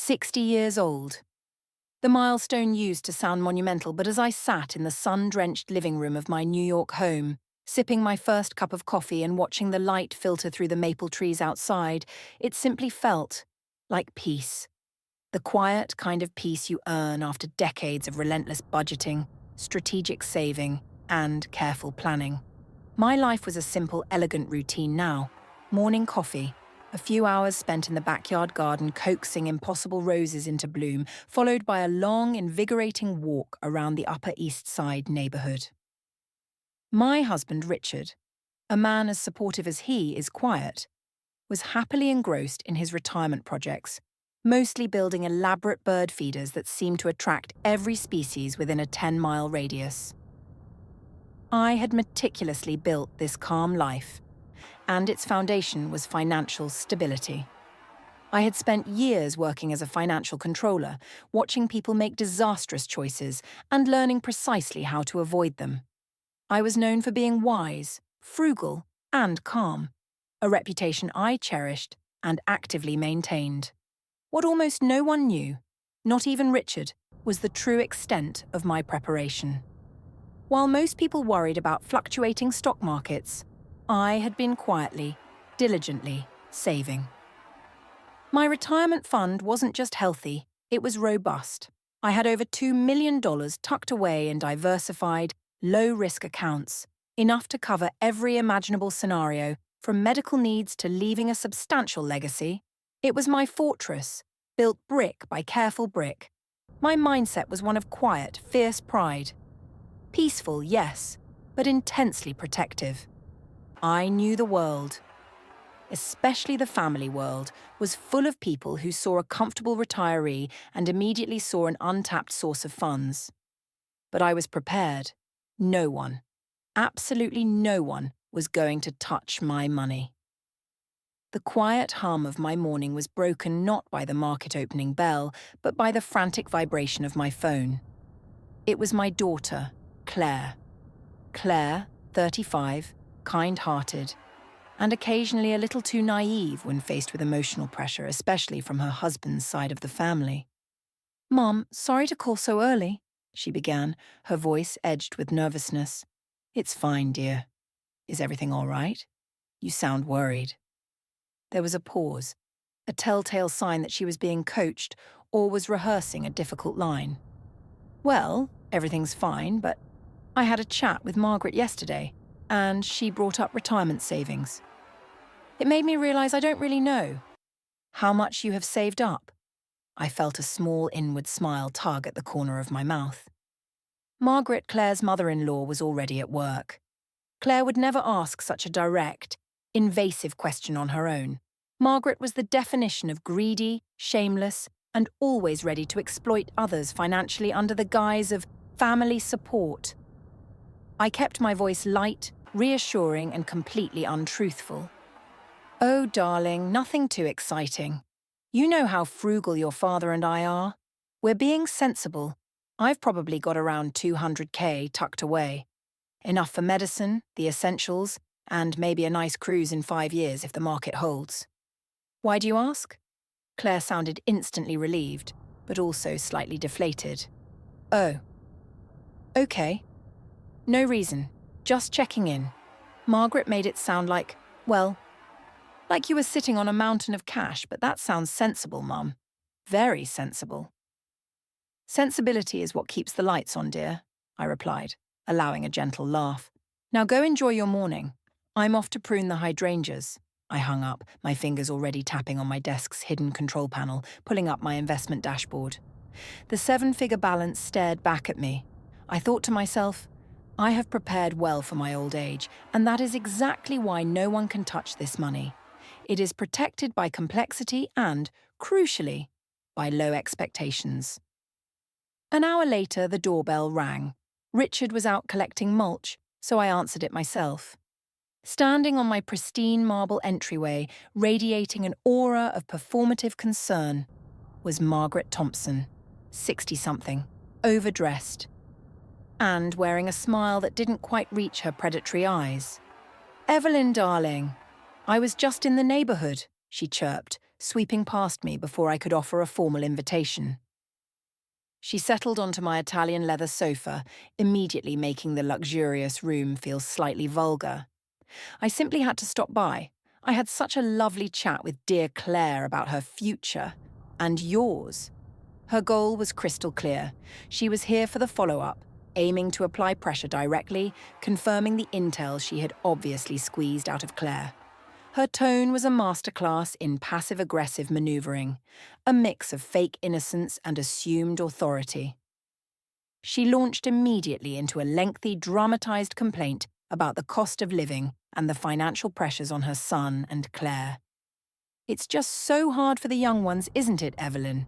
60 years old. The milestone used to sound monumental, but as I sat in the sun-drenched living room of my New York home, sipping my first cup of coffee and watching the light filter through the maple trees outside, it simply felt like peace. The quiet kind of peace you earn after decades of relentless budgeting, strategic saving, and careful planning. My life was a simple, elegant routine now. Morning coffee, a few hours spent in the backyard garden coaxing impossible roses into bloom, followed by a long, invigorating walk around the Upper East Side neighborhood. My husband, Richard, a man as supportive as he is quiet, was happily engrossed in his retirement projects, mostly building elaborate bird feeders that seemed to attract every species within a 10-mile radius. I had meticulously built this calm life, and its foundation was financial stability. I had spent years working as a financial controller, watching people make disastrous choices and learning precisely how to avoid them. I was known for being wise, frugal, and calm, a reputation I cherished and actively maintained. What almost no one knew, not even Richard, was the true extent of my preparation. While most people worried about fluctuating stock markets, I had been quietly, diligently saving. My retirement fund wasn't just healthy, it was robust. I had over $2 million tucked away in diversified, low-risk accounts, enough to cover every imaginable scenario, from medical needs to leaving a substantial legacy. It was my fortress, built brick by careful brick. My mindset was one of quiet, fierce pride. Peaceful, yes, but intensely protective. I knew the world, especially the family world, was full of people who saw a comfortable retiree and immediately saw an untapped source of funds. But I was prepared. No one, absolutely no one, was going to touch my money. The quiet hum of my morning was broken not by the market opening bell, but by the frantic vibration of my phone. It was my daughter, Claire. Claire, 35, kind-hearted, and occasionally a little too naive when faced with emotional pressure, especially from her husband's side of the family. "Mom, sorry to call so early," she began, her voice edged with nervousness. "It's fine, dear. Is everything all right? You sound worried." There was a pause, a telltale sign that she was being coached or was rehearsing a difficult line. "Well, everything's fine, but I had a chat with Margaret yesterday, and she brought up retirement savings. It made me realize I don't really know how much you have saved up." I felt a small inward smile tug at the corner of my mouth. Margaret, Claire's mother-in-law, was already at work. Claire would never ask such a direct, invasive question on her own. Margaret was the definition of greedy, shameless, and always ready to exploit others financially under the guise of family support. I kept my voice light, reassuring, and completely untruthful. "Oh, darling, nothing too exciting. You know how frugal your father and I are. We're being sensible. I've probably got around $200K tucked away. Enough for medicine, the essentials, and maybe a nice cruise in 5 years if the market holds." "Why do you ask?" Claire sounded instantly relieved, but also slightly deflated. "Oh. Okay. No reason. Just checking in." Margaret made it sound like, well, like you were sitting on a mountain of cash, but that sounds sensible, Mum. Very sensible. "Sensibility is what keeps the lights on, dear," I replied, allowing a gentle laugh. "Now go enjoy your morning. I'm off to prune the hydrangeas." I hung up, my fingers already tapping on my desk's hidden control panel, pulling up my investment dashboard. The 7-figure balance stared back at me. I thought to myself, I have prepared well for my old age, and that is exactly why no one can touch this money. It is protected by complexity and, crucially, by low expectations. An hour later, the doorbell rang. Richard was out collecting mulch, so I answered it myself. Standing on my pristine marble entryway, radiating an aura of performative concern, was Margaret Thompson, 60-something, overdressed, and wearing a smile that didn't quite reach her predatory eyes. "Evelyn, darling, I was just in the neighborhood," she chirped, sweeping past me before I could offer a formal invitation. She settled onto my Italian leather sofa, immediately making the luxurious room feel slightly vulgar. I simply had to stop by. I had such a lovely chat with dear Claire about her future and yours. Her goal was crystal clear. She was here for the follow-up, aiming to apply pressure directly, confirming the intel she had obviously squeezed out of Claire. Her tone was a masterclass in passive-aggressive maneuvering, a mix of fake innocence and assumed authority. She launched immediately into a lengthy, dramatized complaint about the cost of living and the financial pressures on her son and Claire. It's just so hard for the young ones, isn't it, Evelyn?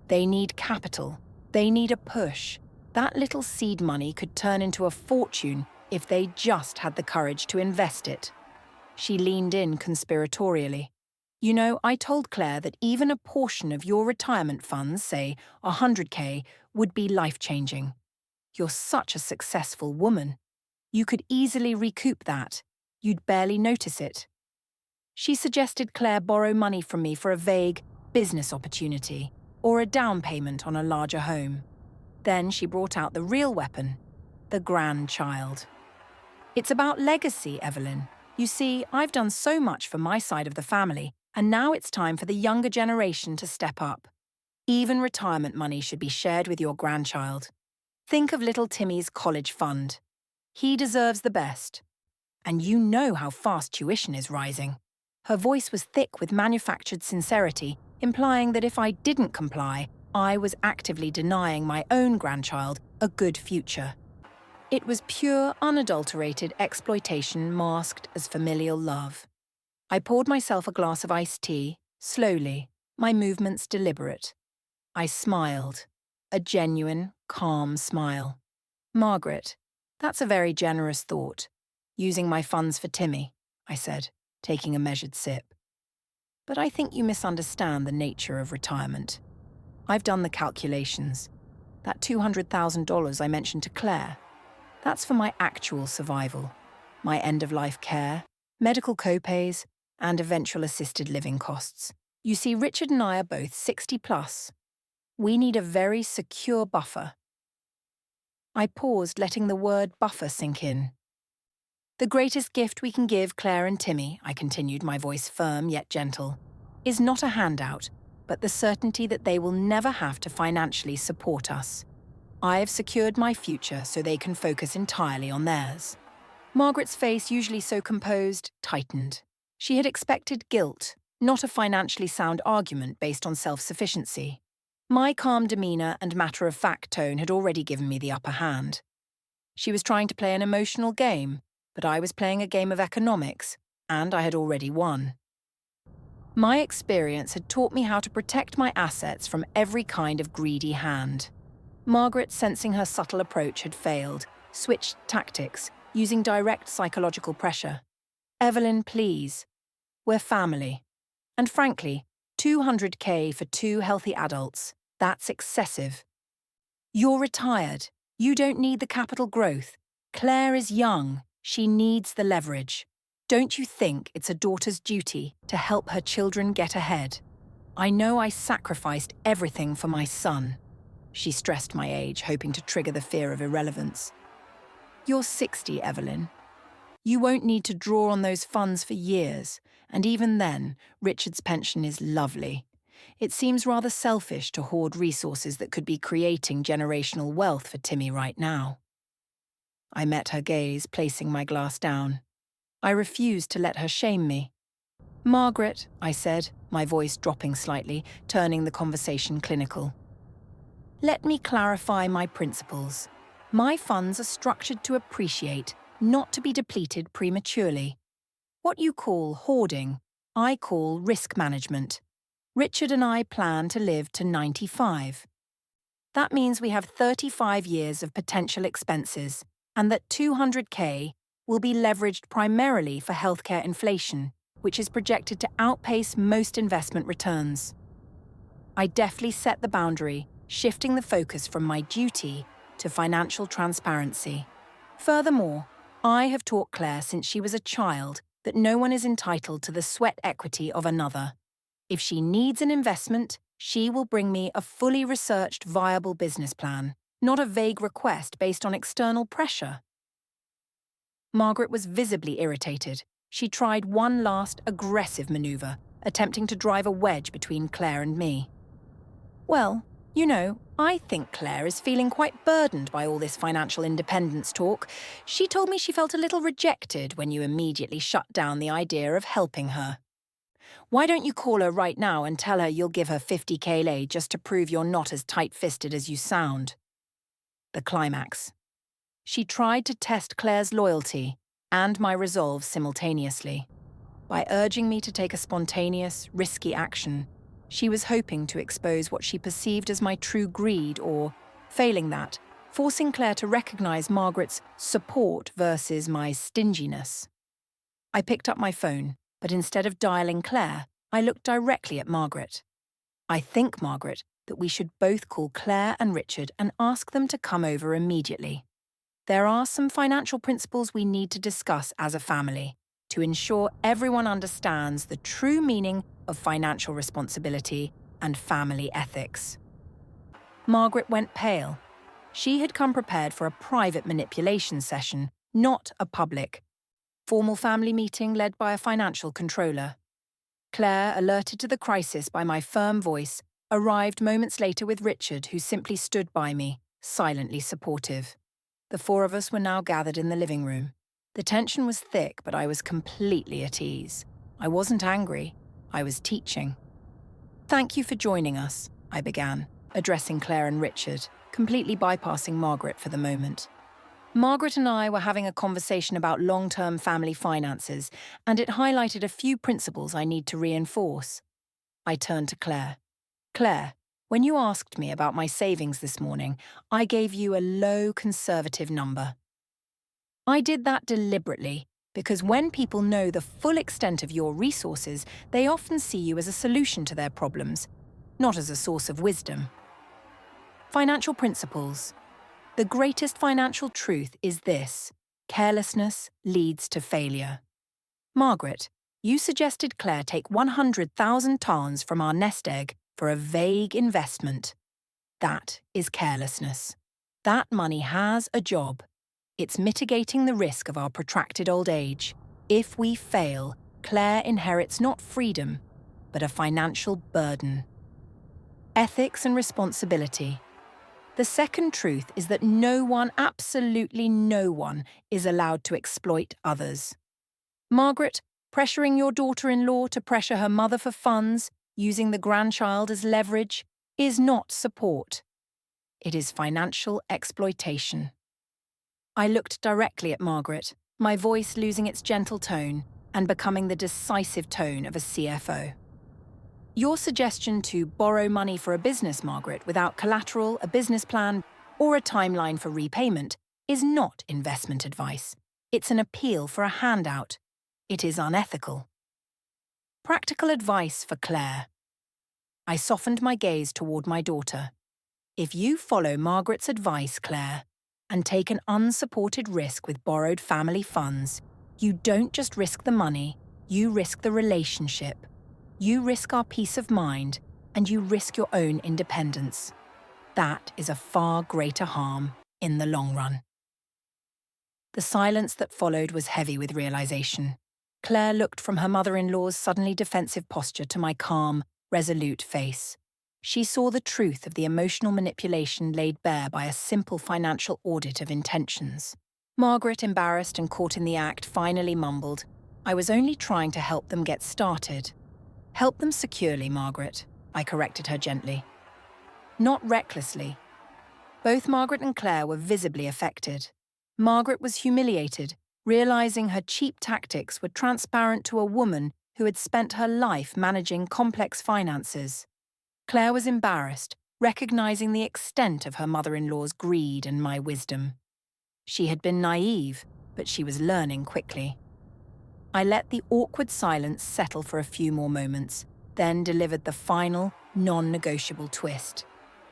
They need capital. They need a push. That little seed money could turn into a fortune if they just had the courage to invest it. She leaned in conspiratorially. You know, I told Claire that even a portion of your retirement funds, say $100K, would be life-changing. You're such a successful woman. You could easily recoup that. You'd barely notice it. She suggested Claire borrow money from me for a vague business opportunity or a down payment on a larger home. Then she brought out the real weapon, the grandchild. It's about legacy, Evelyn. You see, I've done so much for my side of the family, and now it's time for the younger generation to step up. Even retirement money should be shared with your grandchild. Think of little Timmy's college fund. He deserves the best. And you know how fast tuition is rising. Her voice was thick with manufactured sincerity, implying that if I didn't comply, I was actively denying my own grandchild a good future. It was pure, unadulterated exploitation masked as familial love. I poured myself a glass of iced tea, slowly, my movements deliberate. I smiled, a genuine, calm smile. Margaret, that's a very generous thought. Using my funds for Timmy, I said, taking a measured sip. But I think you misunderstand the nature of retirement. I've done the calculations. That $200,000 I mentioned to Claire, that's for my actual survival, my end-of-life care, medical co-pays, and eventual assisted living costs. You see, Richard and I are both 60 plus. We need a very secure buffer. I paused, letting the word buffer sink in. The greatest gift we can give Claire and Timmy, I continued, my voice firm yet gentle, is not a handout, but the certainty that they will never have to financially support us. I have secured my future so they can focus entirely on theirs. Margaret's face, usually so composed, tightened. She had expected guilt, not a financially sound argument based on self-sufficiency. My calm demeanour and matter-of-fact tone had already given me the upper hand. She was trying to play an emotional game, but I was playing a game of economics, and I had already won. My experience had taught me how to protect my assets from every kind of greedy hand. Margaret, sensing her subtle approach had failed, switched tactics, using direct psychological pressure. Evelyn, please. We're family. And frankly, $200K for 2 healthy adults, that's excessive. You're retired. You don't need the capital growth. Claire is young. She needs the leverage. Don't you think it's a daughter's duty to help her children get ahead? I know I sacrificed everything for my son. She stressed my age, hoping to trigger the fear of irrelevance. You're 60, Evelyn. You won't need to draw on those funds for years, and even then, Richard's pension is lovely. It seems rather selfish to hoard resources that could be creating generational wealth for Timmy right now. I met her gaze, placing my glass down. I refused to let her shame me. Margaret, I said, my voice dropping slightly, turning the conversation clinical. Let me clarify my principles. My funds are structured to appreciate, not to be depleted prematurely. What you call hoarding, I call risk management. Richard and I plan to live to 95. That means we have 35 years of potential expenses, and that $200K will be leveraged primarily for healthcare inflation, which is projected to outpace most investment returns. I deftly set the boundary, shifting the focus from my duty to financial transparency. Furthermore, I have taught Claire since she was a child that no one is entitled to the sweat equity of another. If she needs an investment, she will bring me a fully researched, viable business plan, not a vague request based on external pressure. Margaret was visibly irritated. She tried one last aggressive maneuver, attempting to drive a wedge between Claire and me. Well, I think Claire is feeling quite burdened by all this financial independence talk. She told me she felt a little rejected when you immediately shut down the idea of helping her. Why don't you call her right now and tell her you'll give her 50k lei just to prove you're not as tight-fisted as you sound? The climax. She tried to test Claire's loyalty and my resolve simultaneously. By urging me to take a spontaneous, risky action, she was hoping to expose what she perceived as my true greed or, failing that, forcing Claire to recognize Margaret's support versus my stinginess. I picked up my phone, but instead of dialing Claire, I looked directly at Margaret. I think, Margaret, that we should both call Claire and Richard and ask them to come over immediately. There are some financial principles we need to discuss as a family to ensure everyone understands the true meaning of financial responsibility and family ethics. Margaret went pale. She had come prepared for a private manipulation session, not a public, formal family meeting led by a financial controller. Claire, alerted to the crisis by my firm voice, arrived moments later with Richard, who simply stood by me, silently supportive. The four of us were now gathered in the living room. The tension was thick, but I was completely at ease. I wasn't angry. I was teaching. "Thank you for joining us," I began, addressing Claire and Richard, completely bypassing Margaret for the moment. Margaret and I were having a conversation about long-term family finances, and it highlighted a few principles I need to reinforce. I turned to Claire. "Claire, when you asked me about my savings this morning, I gave you a low conservative number. I did that deliberately because when people know the full extent of your resources, they often see you as a solution to their problems, not as a source of wisdom." Financial principles. The greatest financial truth is this: carelessness leads to failure. Margaret, you suggested Claire take 100,000 tons from our nest egg for a vague investment. That is carelessness. That money has a job. It's mitigating the risk of our protracted old age. If we fail, Claire inherits not freedom, but a financial burden. Ethics and responsibility. The second truth is that no one, absolutely no one, is allowed to exploit others. Margaret, pressuring your daughter-in-law to pressure her mother for funds, using the grandchild as leverage, is not support. It is financial exploitation. I looked directly at Margaret, my voice losing its gentle tone and becoming the decisive tone of a CFO. Your suggestion to borrow money for a business, Margaret, without collateral, a business plan, or a timeline for repayment is not investment advice. It's an appeal for a handout. It is unethical. Practical advice for Claire. I softened my gaze toward my daughter. If you follow Margaret's advice, Claire, and take an unsupported risk with borrowed family funds, you don't just risk the money, you risk the relationship. You risk our peace of mind, and you risk your own independence. That is a far greater harm in the long run. The silence that followed was heavy with realization. Claire looked from her mother-in-law's suddenly defensive posture to my calm, resolute face. She saw the truth of the emotional manipulation laid bare by a simple financial audit of intentions. Margaret, embarrassed and caught in the act, finally mumbled, "I was only trying to help them get started." "Help them securely, Margaret," I corrected her gently. Not recklessly. Both Margaret and Claire were visibly affected. Margaret was humiliated, realizing her cheap tactics were transparent to a woman who had spent her life managing complex finances. Claire was embarrassed, recognizing the extent of her mother-in-law's greed and my wisdom. She had been naive, but she was learning quickly. I let the awkward silence settle for a few more moments, then delivered the final, non-negotiable twist.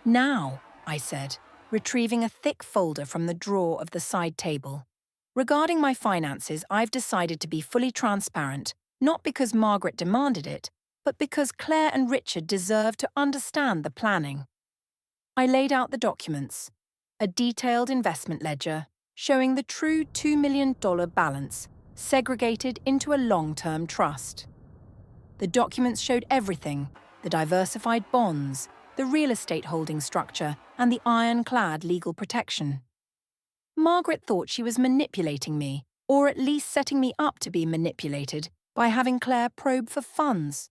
"Now," I said, retrieving a thick folder from the drawer of the side table. "Regarding my finances, I've decided to be fully transparent, not because Margaret demanded it, but because Claire and Richard deserved to understand the planning. I laid out the documents, a detailed investment ledger showing the true $2 million balance segregated into a long-term trust. The documents showed everything: the diversified bonds, the real estate holding structure, and the ironclad legal protection. Margaret thought she was manipulating me, or at least setting me up to be manipulated, by having Claire probe for funds.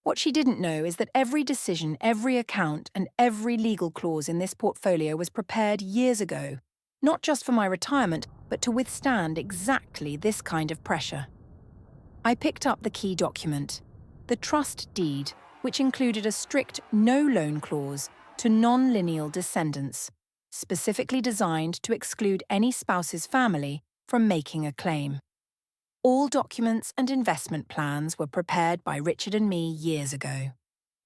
What she didn't know is that every decision, every account, and every legal clause in this portfolio was prepared years ago, not just for my retirement, but to withstand exactly this kind of pressure. I picked up the key document, the trust deed, which included a strict no-loan clause to non-lineal descendants, specifically designed to exclude any spouse's family from making a claim. All documents and investment plans were prepared by Richard and me years ago.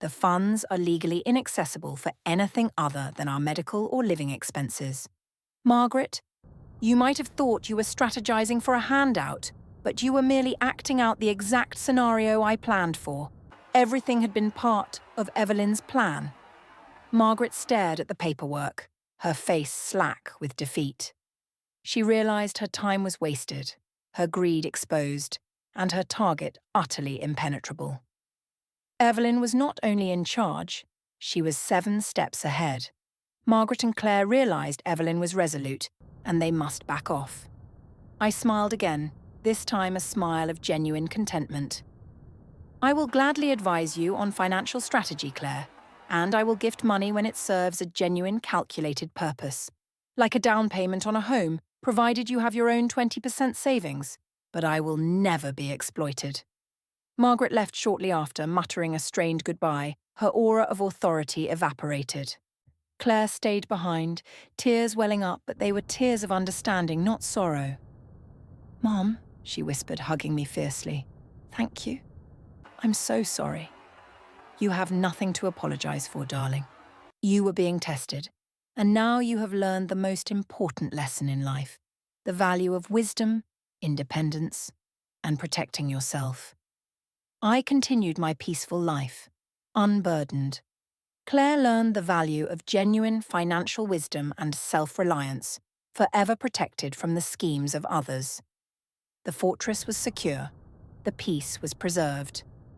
The funds are legally inaccessible for anything other than our medical or living expenses. Margaret, you might have thought you were strategizing for a handout, but you were merely acting out the exact scenario I planned for. Everything had been part of Evelyn's plan. Margaret stared at the paperwork, her face slack with defeat. She realized her time was wasted, her greed exposed, and her target utterly impenetrable. Evelyn was not only in charge, she was 7 steps ahead. Margaret and Claire realized Evelyn was resolute, and they must back off. I smiled again, this time a smile of genuine contentment. I will gladly advise you on financial strategy, Claire, and I will gift money when it serves a genuine calculated purpose, like a down payment on a home, provided you have your own 20% savings, but I will never be exploited. Margaret left shortly after, muttering a strained goodbye. Her aura of authority evaporated. Claire stayed behind, tears welling up, but they were tears of understanding, not sorrow. "Mom," she whispered, hugging me fiercely. "Thank you. I'm so sorry." "You have nothing to apologize for, darling. You were being tested, and now you have learned the most important lesson in life: the value of wisdom, independence, and protecting yourself." I continued my peaceful life, unburdened. Claire learned the value of genuine financial wisdom and self-reliance, forever protected from the schemes of others. The fortress was secure, the peace was preserved,